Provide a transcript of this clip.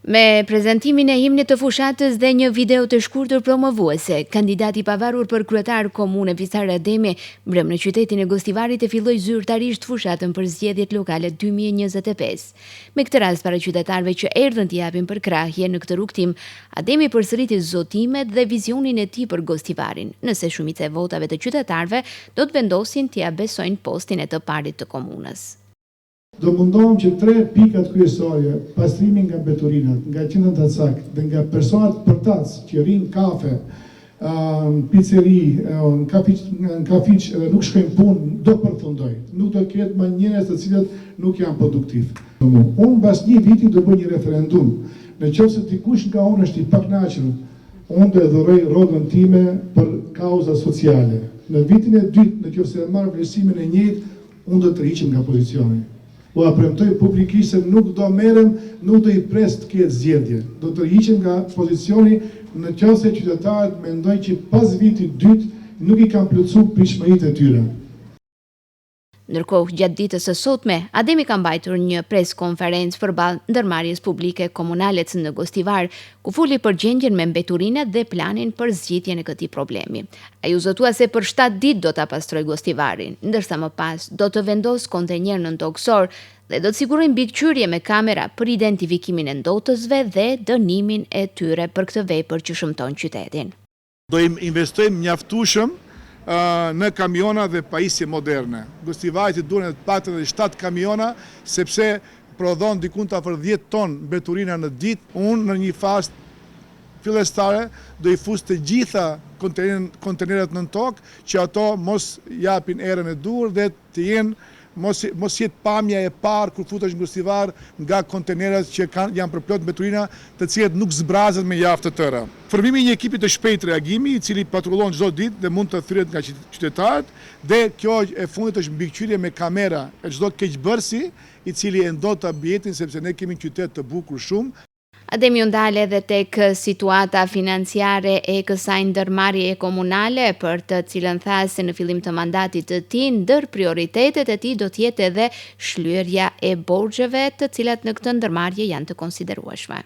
Me prezentimin e himnit të fushatës dhe një video të shkurtër promovuese, kandidati i pavarur për kryetar komune Visar Ademi mbrëm në qytetin e Gostivarit e filloi zyrtarisht fushatën për zgjedhjet lokale 2025. Me këtë rast para qytetarëve që erdhën t'i japin përkrahje në këtë rrugtim, Ademi përsëriti zotimet dhe vizionin e tij për Gostivarin, nëse shumica e votave të qytetarëve do të vendosin t'i besojnë postin e të parit të komunës. Do mundohem që 3 pikat kryesore, pastrimi nga mbeturinat, nga qendrat të cakt dhe nga personat përtac që rrinë kafe, pizzeri, në kafiq dhe nuk shkojnë punë, do përfundoj. Nuk do ketë më njerëz të cilët nuk janë produktiv. Unë mbas një viti do bëj një referendum. Në qoftë se dikush nga unë është i pakënaqur, unë do e dhuroj rrogën time për kauza sociale. Në vitin e dytë, në qoftë se marr vlerësimin e njëjtë, unë do të tërhiqem nga pozicioni. U premtoj publikisht se nuk do merrem, nuk do i pres të ketë zgjedhje. Do të tërhiqem nga pozicioni në qoftë se qytetarët mendojnë që pas vitit dytë nuk i kanë plotësuar pritshmëritë e tyre. Ndërkohë, gjatë ditës së sotme, Ademi ka mbajtur një preskonferencë përballë ndërmarrjes publike komunale në Gostivar, ku fuli për gjendjen me mbeturinat dhe planin për zgjidhjen e këtij problemi. Ai u zotua se për 7 ditë do ta pastrojë Gostivarin, ndërsa më pas do të vendos kontenjer nën toksor dhe do të sigurojë mbikëqyrje me kamera për identifikimin e ndotësve dhe dënimin e tyre për këtë vepër që shëmton qytetin. Do investojmë mjaftueshëm në kamiona dhe pajisje moderne. Gostivarit i duhen patën 7 kamiona, sepse prodhon dikun të afër 10 ton mbeturina në ditë. Unë në një fazë fillestare do i fus të gjitha konteneret në tokë, që ato mos japin erën e dur dhe të jenë mos jetë pamja e parë kur futesh në Gostivar nga konteneret që janë përplot mbeturina, të cilat nuk zbrazet me javë të tëra. Formimi i një ekipi të shpejtë reagimi, i cili patrullon çdo ditë dhe mund të thyrret nga qytetarët, dhe kjo e fundit është mbikëqyrje me kamera e çdo keqbërësi i cili e ndot ambientin, sepse ne kemi një qytet të bukur shumë. Ademi u ndale edhe tek situata financiare e kësaj ndërmarrjeje komunale, për të cilën tha se në fillim të mandatit të tij ndër prioritetet e tij do të jetë edhe shlyerja e borxheve, të cilat në këtë ndërmarrje janë të konsiderueshme.